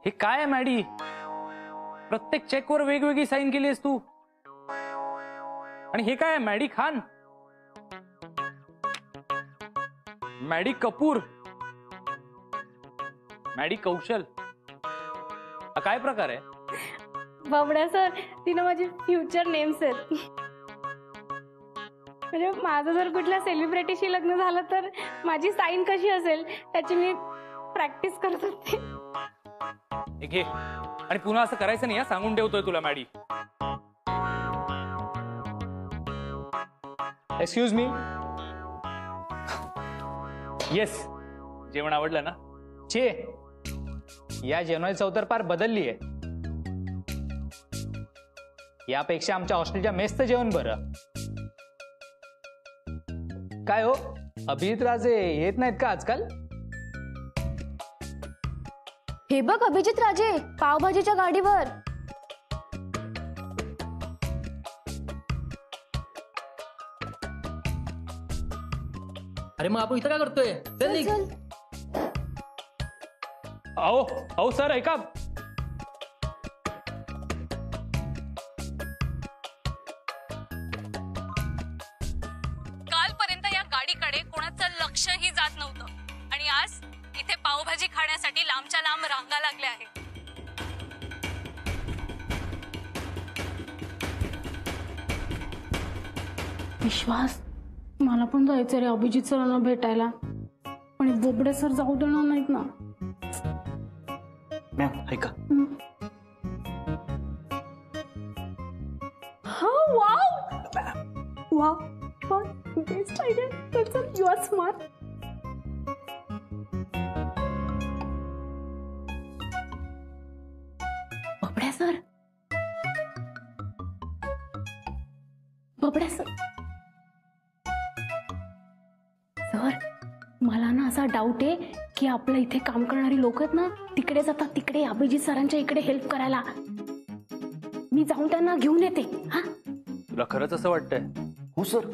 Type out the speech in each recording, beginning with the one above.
हे काय आहे मॅडी? प्रत्येक चेकवर वेगवेगळी साईन केली आहेस तू. आणि हे काय आहे? Maddy Khan, Maddy Kapoor, Maddy Kaushal, हा काय प्रकार आहे? बाबड्या सर, तिनं माझी फ्युचर नेम्स आहेत. म्हणजे माझं जर कुठल्या सेलिब्रिटीशी लग्न झालं तर माझी साईन कशी असेल त्याची मी प्रॅक्टिस करत होते. घे आणि पुन्हा असं करायचं नाही, सांगून ठेवतोय तुला मॅडी. Excuse me. येस, जेवण आवडलं ना? चे, या जेवणाची चव तर फार बदलली आहे. यापेक्षा आमच्या हॉस्टेलच्या मेसचं जेवण बरं. काय हो, अभिजित राजे येत नाहीत का आजकाल? हे बघ अभिजित राजे पावभाजीच्या गाडीवर. अरे मग आपण इथं काय करतोय? चल निघ. अहो अहो सर ऐका. कालपर्यंत या गाडीकडे कोणाचं लक्षही जात नव्हतं आणि आज इथे पावभाजी खाण्यासाठी लांबच्या लांब रांगा लागल्या आहेत. विश्वास, मला पण जायचं रे अभिजित सरांना भेटायला, पण बोबडे सर जाऊ देणार नाहीत ना. मॅम ऐका. Best idea. You are smart. Babdya sir, Babdya sir, sir मला ना असा डाऊट आहे की आपल्या इथे काम करणारी लोक आहेत ना, तिकडे जातात तिकडे अभिजित सरांच्या इकडे हेल्प करायला. मी जाऊन त्यांना घेऊन येते. हा, तुला खरंच असं वाटतंय? हो सर,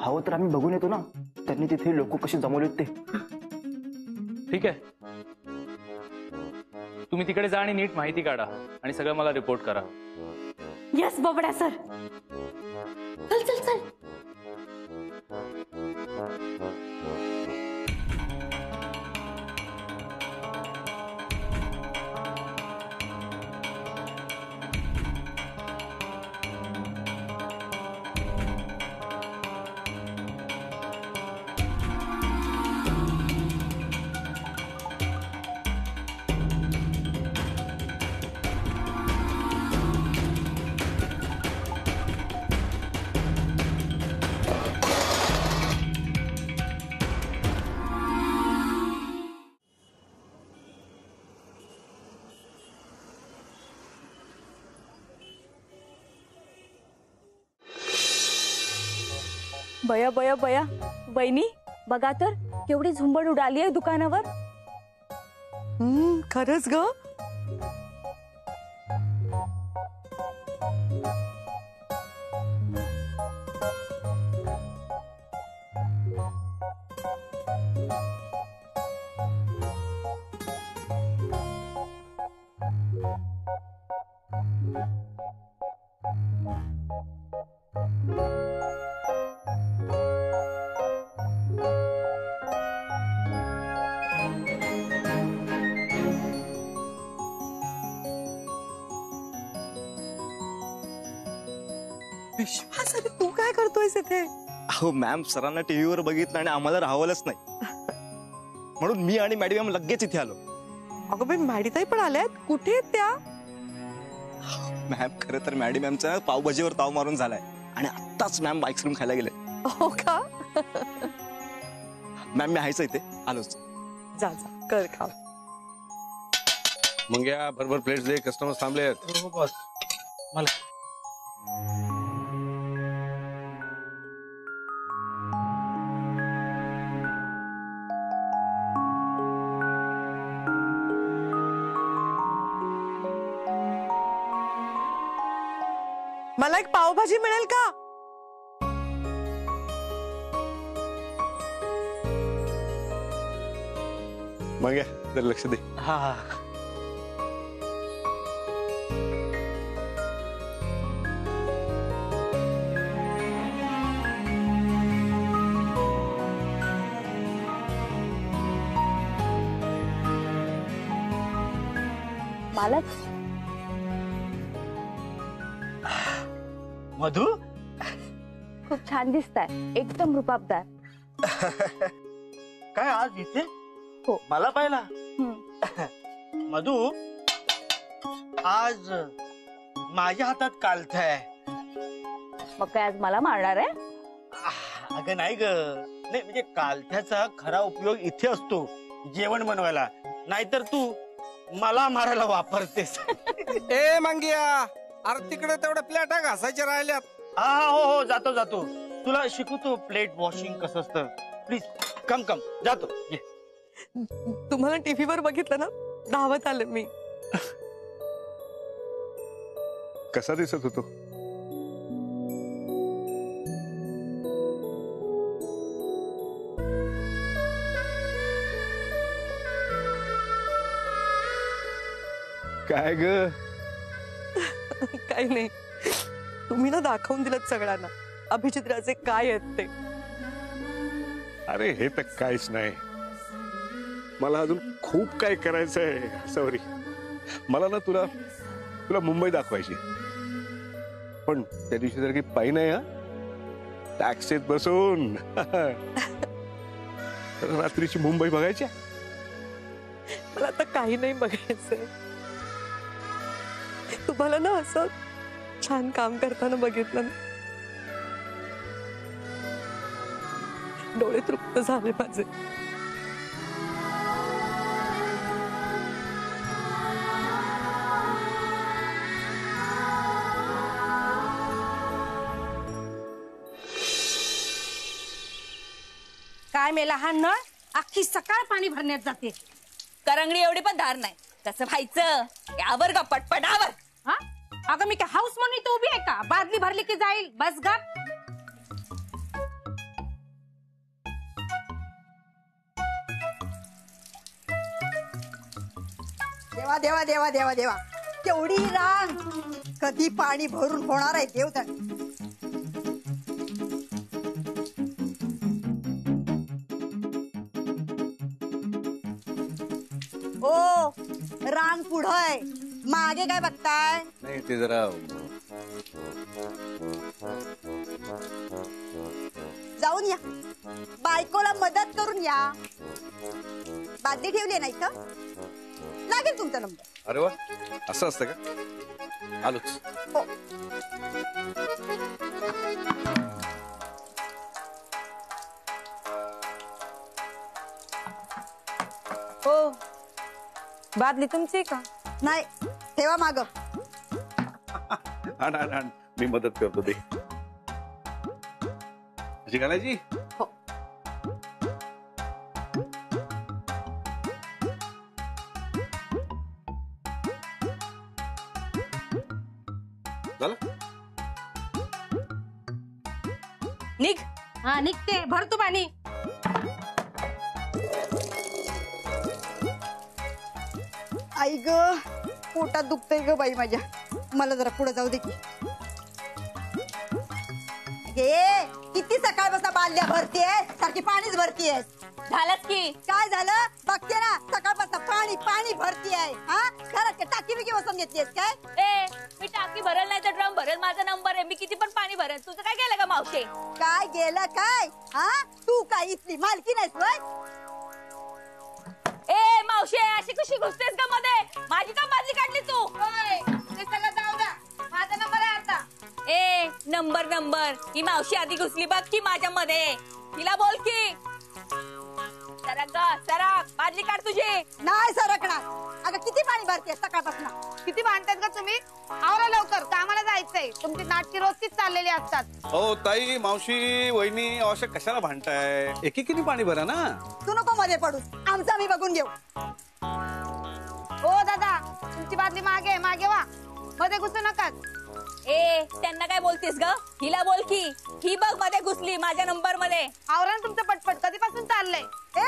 हवं तर आम्ही बघून येतो ना त्यांनी तिथे लोक कसे जमवले ते. ठीक आहे, तुम्ही तिकडे जा आणि नीट माहिती काढा आणि सगळं मला रिपोर्ट करा. Yes Babdya sir. चल चल चल. बया बया बया, वहिनी बघा तर केवढी झुंबड उडाली आहे दुकानावर. खरंच ग. विश्वास, अरे तू काय करतोयस इथे? अहो मॅम, सरांना टीव्हीवर बघितलं आणि आम्हाला राहवलंच नाही, म्हणून मी आणि मॅडम लगेच इथे आलो. अगं बाई, मॅडीताई पण आल्यात. कुठे आहेत त्या? मॅम खरं तर मॅडम आमचा पावभाजीवर ताव मारून झालाय आणि आत्ताच मॅम आईस्क्रीम खायला गेले. हो का? मॅम मी आहेच इथे, आलोच. जा जा, कर खा. मग या बरोबर प्लेट्स दे, कस्टमर्स थांबले आहेत. हो बॉस. मला मला एक पावभाजी मिळेल का? मग या जरा लक्ष दे. हा मालक मधु खूप छान दिसताय, एकदम रुबाबदार. काय आज इथे? हो. मला पाहिला. हम्म. मधु आज माझ्या हातात कालथ आहे. मग काय आज मला मारणार आहे? अगं नाही ग, नाही म्हणजे कालथ्याचा खरा उपयोग इथे असतो जेवण बनवायला, नाहीतर तू मला मारायला वापरतेस. ए मंगिया, अरे तिकडे तेवढ्या प्लेटा घासायच्या राहिल्यात. हा हो हो, जातो जातो, तुला शिकवतो प्लेट वॉशिंग कसं असतं. प्लीज कम कम, जातो. ये. तुम्हाला टीव्हीवर बघितलं ना, धावत आले मी. कसा दिसत होतो? काय ग? काही नाही, तुम्ही ना दाखवून दिलं सगळ्यांना अभिचित्राचे काय आहेत ते. अरे हे तर काहीच नाही, मला अजून खूप काय करायचंय. सॉरी, मला ना तुला तुला मुंबई दाखवायची, पण त्या दिवशी जर काही पायी नाही. हा, टॅक्सीत बसून रात्रीची मुंबई बघायची. मला आता काही नाही बघायचंय. तुम्हाला ना असं छान काम करताना बघितलं ना, डोळे तृप्त झाले माझे. काय मेला हा नळ अख्खी सकाळ पाणी भरण्यात जाते. करंगडी एवढी पण धार नाही, कसं व्हायचं यावर का पटपटावर. हा अगं मी काय हाऊस म्हणून इथं उभी आहे का? बादली भरली की जाईल, बस गा. देवा देवा देवा देवा देवा, केवढी रांग, कधी पाणी भरून होणार आहे देव जाणे. ओ रांग पुढय, मागे काय बघताय? नाही ते जरा जाऊन या, बायकोला मदत करून या. बादली ठेवली नाही का? लागेल तुमचा नंबर. अरे वा, असं असतं का? आलोच. हो. हो, बादली तुमची का? नाही, ठेवा माग. आण आण आण, मी मदत करतो. ते अशी घालायची. हो. झालं? निघ. हा निघते, भर तू पाणी. आई ग, पोटात दुखतंय ग बाई माझ्या, मला जरा पुढे जाऊ दे की. हे किती सकाळपासून बादल्या भरतीये, सारखी पाणीच भरतीये. झालंच की. काय झालं बघते ना, सकाळपासून पाणी पाणी भरतीये. हा, घरात टाकी बिकी बसून घेतलीस काय? ए मी टाकी भरेल नाही तर ड्रम भरेल, माझा नंबर आहे, मी किती पण पाणी भरेल. तुझं काय केलं का मावशे? काय गेलं काय? हा, तू काय इथली मालकी नाहीस वय? ए मावशे, अशी कशी घुसतेस का मध्ये? माझी का बादली काढली तू? ते सगळं जाऊ द्या, माझा नंबर आहे आता. ए नंबर नंबर, ही मावशी आधी घुसली बघ की माझ्या मध्ये. तिला बोल की. सरक बादली काढ तुझी. नाही सरकणार. अगं किती पाणी भरते सकाळपासून? किती भांडतात का तुम्ही? आवरा लवकर, कामाला जायचंय. तुमची नाटकी रोजचीच चाललेली असतात. हो ताई, मावशी, वहिनी, आवश्यक कशाला भांडताय? एकेकीने पाणी भरा ना. तू नको मध्ये पडूस, आमचं आम्ही बघून घेऊ. हो दादा, तुमची बादली मागे मागे वा, मध्ये घुसू नका. ए त्यांना काय बोलतेस ग? हिला बोल की. ही बघ मध्ये घुसली माझ्या नंबर मध्ये. आवरण तुमचं पटपट कधीपासून चाललंय? ए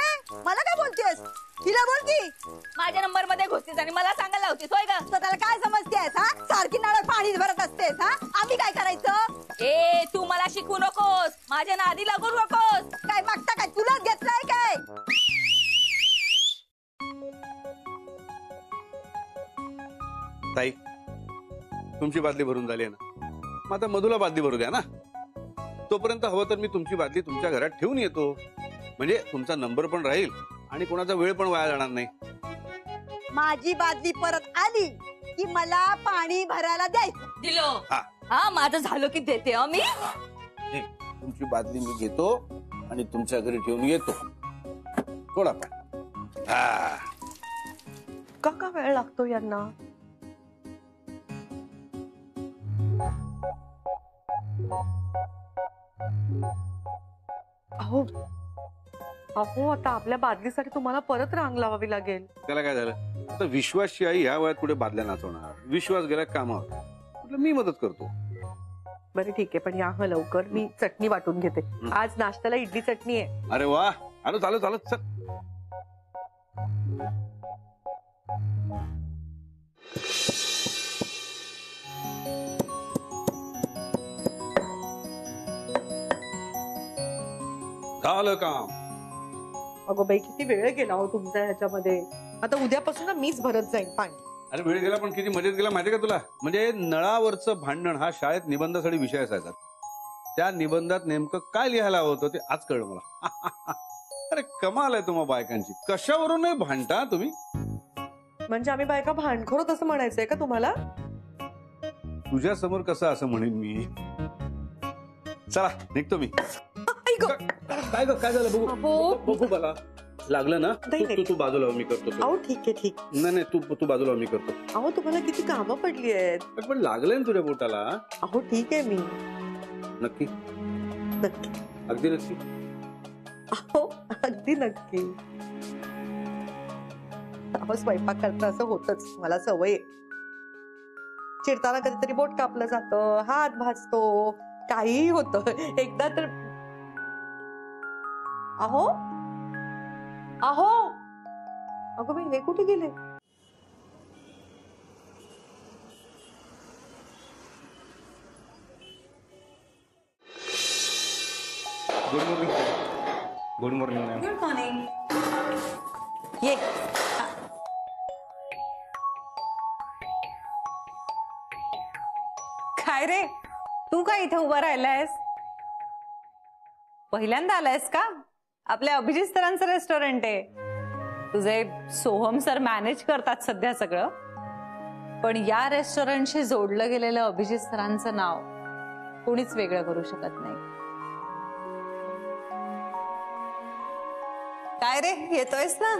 मला काय बोलतेस? तिला बोल की. माझ्या नंबर मध्ये घुसतीस आणि मला सांगायला लावतीस होय ग? स्वतःला काय समजतेस हा? सारखी नळात पाणी भरत असतेस हा? आम्ही काय करायचं? ए तू मला शिकू नकोस, माझ्या नादी लागू नकोस. काय मागता काय तुलाच घेतलंय काय? ताई तुमची बादली भरून झाली आहे ना, मग आता मधुला बादली भरू द्या ना. तोपर्यंत हवं तर मी तुमची बादली तुमच्या घरात ठेवून येतो, म्हणजे तुमचा नंबर पण राहील आणि कोणाचा वेळ पण वाया जाणार नाही. माझी बादली परत आली की मला पाणी भरायला द्यायचं. दिलो. हा. हा माझं झालं की देते मी. तुमची बादली मी घेतो आणि तुमच्या घरी ठेवून येतो. थोडा पण का वेळ लागतो यांना? अहो अहो आता आपल्या बादलीसाठी तुम्हाला परत रांग लावावी लागेल. त्याला काय झालं? आता विश्वासची आई ह्या वयात कुठे बादल्या नाचवणार? विश्वास गेला कामावर, म्हटलं मी मदत करतो. बरं ठीक आहे, पण या हं लवकर, मी चटणी वाटून घेते. आज नाश्त्याला इडली चटणी आहे. अरे वा, आलो चालू चालू चल. झालं काम. अगो बाई किती वेळ गेला हो तुमचा ह्याच्यामध्ये. आता उद्यापासून ना मीच भरत जाईन पाणी. अरे वेळ गेला पण किती मजेत गेला माहितीये का तुला? म्हणजे नळावरचं भांडण हा शाळेत निबंधासाठी विषय असायचा. त्या निबंधात नेमकं काय लिहायला हवं होतं ते आज कळलं मला. अरे कमाल आहे तुम्हा बायकांची, कशावरूनही भांडता तुम्ही. म्हणजे आम्ही बायका भांडखोरत असं म्हणायचंय का तुम्हाला? तुझ्या समोर कसं असं म्हणेन मी. चला निघतो मी. काय काय झालं बघू बघू मला लागलं ना. तू बाजूला मी करतो. अहो ठीक आहे ठीक. नाही नाही तू बाजूला मी करतो. अहो तुम्हाला किती कामं पडली आहेत. पण लागलंय ना तुझ्या बोटाला. अहो ठीक आहे मी. नक्की नक्की अगदी नक्की. अहो अगदी नक्की. अहो स्वयंपाक करता असं होतच, मला सवय. चिरताना कधीतरी बोट कापलं जातं, हात भाजतो, काहीही होतं. एकदा तर अहो अहो अगं बाई हे कुठे गेले? Good morning. Good morning ma'am. Good morning. ये. काय रे, तू काय इथे उभा राहिलायस? पहिल्यांदा आलायस का? आपल्या अभिजित सरांचं रेस्टॉरंट आहे. तुझे सोहम सर मॅनेज करतात सध्या सगळं, पण या रेस्टॉरंटशी जोडलं गेलेलं अभिजित सरांचं नाव कोणीच वेगळं करू शकत नाही. काय रे, येतोयस ना?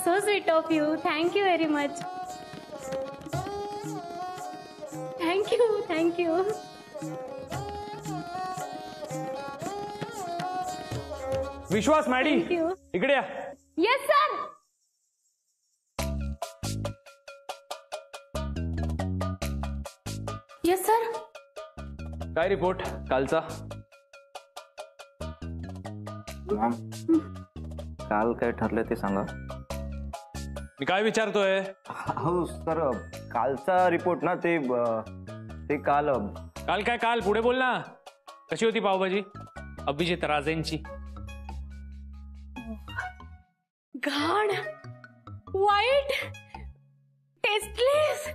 So sweet of you. Thank you very much. Thank you. Thank you. Vishwas Maddy Thank you. इकडे या. Yes sir. Yes sir. काय रिपोर्ट कालचा? काल काय ठरलं ते सांगा. मी काय विचारतोय? हो सर, कालचा रिपोर्ट ना ते काल काल काय काल पुढे बोल ना. कशी होती पावभाजी अभिजित राजेंची? घाण, वाईट, टेस्टलेस.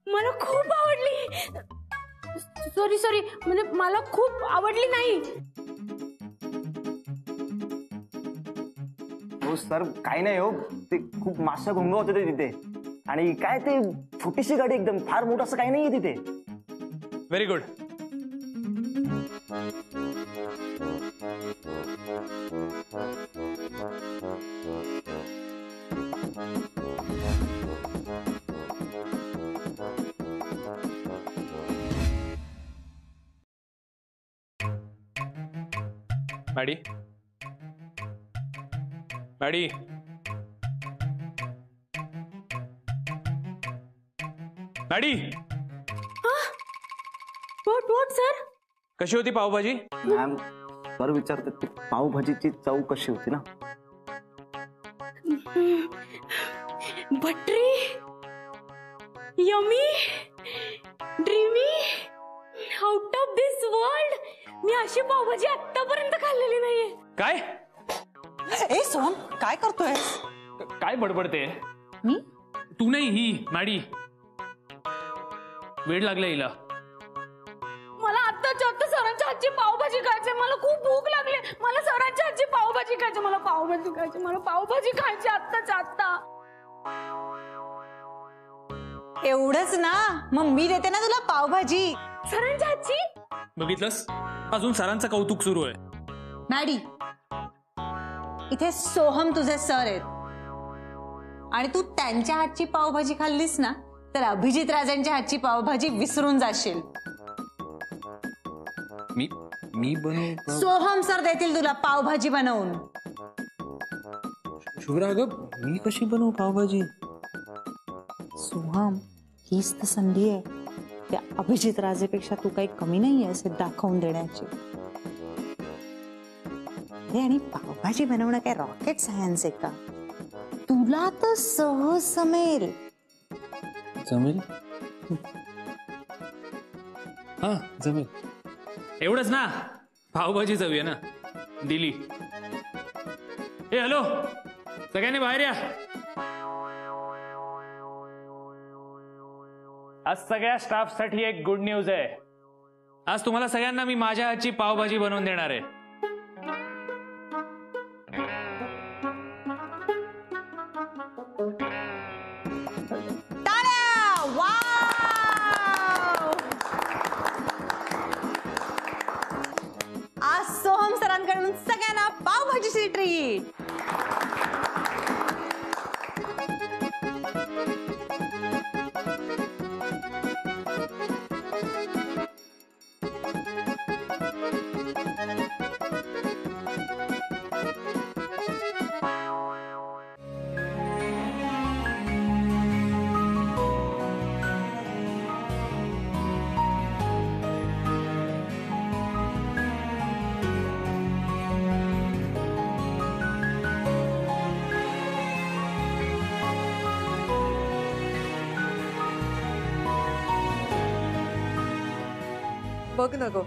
मला खूप आवडली. सॉरी म्हणजे मला खूप आवडली नाही. हो सर, काही नाही हो, ते खूप माशा घोंगा होते ते तिथे. आणि काय ते छोटीशी गाडी एकदम, फार मोठं असं काही नाहीये तिथे. Very good. Maddy, Maddy, Maddy. What sir? कशी होती पावभाजी? मॅम, सर विचारतात ते पावभाजीची चव कशी होती ना. Buttery, yummy, dreamy, out of this world. मी अशी पावभाजी आतापर्यंत खाल्लेली नाहीये. काय? ए सोहम, काय करतोय? काय बडबडते? मी? तू नाही, ही मॅडी. वेळ लागला हिला. मला आत्ताच्या आत्ता सरांच्या हातची पावभाजी खायची. मला खूप भूक लागली. मला सरांच्या हातची पावभाजी खायची. मला पावभाजी खायची. मला पावभाजी खायची आत्ताच्या आत्ता. एवढंच ना, मग मी देते ना तुला पावभाजी. सरांच्या हातची? बघितलंस, अजून सरांचं कौतुक सुरू आहे. मॅडी, इथे सोहम तुझे सर आहेत आणि तू त्यांच्या हातची पावभाजी खाल्लीस ना तर अभिजित राजांच्या हातची पावभाजी विसरून जाशील. मी बनवू? सोहम सर देतील तुला पावभाजी बनवून. शुभ्रा, अगं मी कशी बनवू पावभाजी? सोहम, हीच तर संधी आहे त्या अभिजित राजेपेक्षा तू काही कमी नाही आहे असे दाखवून देण्याची. आणि पावभाजी बनवणं काय रॉकेट सायन्स आहे का? तुला तर सहज जमेल. जमेल? हा जमेल. एवढंच ना, पावभाजी जाऊया ना. दिली. ए हॅलो, सगळ्यांनी बाहेर या. आज सगळ्या स्टाफसाठी एक गुड न्यूज आहे. आज तुम्हाला सगळ्यांना मी माझ्या हातची पावभाजी बनवून देणार आहे. आज सोहम सरांकडून सगळ्यांना पावभाजीची ट्रीट. बघ ना ग,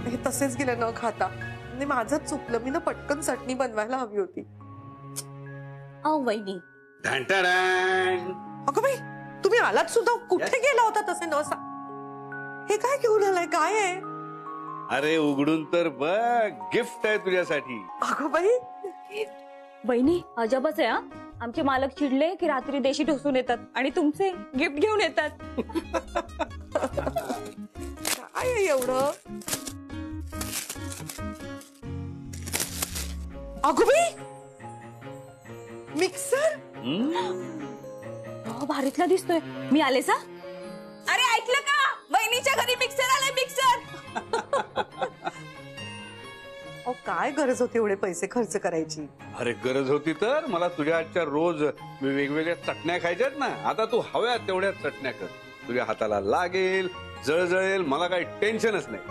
हे तसेच गेले न खाता. म्हणजे माझंच चुकलं. मी ना पटकन चटणी बनवायला हवी होती. अहो वहिनी, अगं बाई, तुम्ही आलात सुद्धा. कुठे गेला होता तसे न सा? हे काय घेऊन आलाय? काय आहे? अरे उघडून तर बघ, गिफ्ट आहे तुझ्यासाठी. अगं बाई, वहिनी अजबच आहे. आमचे मालक चिडले की रात्री देशी ढोसून येतात आणि तुमचे गिफ्ट घेऊन येतात. काय आहे एवढं? अगं बाई, मिक्सर. भारीतला दिसतोय. मी आले सा. अरे ऐकलं का? वहिनीच्या घरी मिक्सर आलाय, मिक्सर. काय गरज होती एवढे पैसे खर्च करायची? अरे गरज होती तर मला तुझ्या हातच्या रोज वेगवेगळ्या चटण्या खायच्यात ना. आता तू हव्या तेवढ्या चटण्या कर. तुझ्या हाताला लागेल, जळजळेल, मला काही टेन्शनच नाही.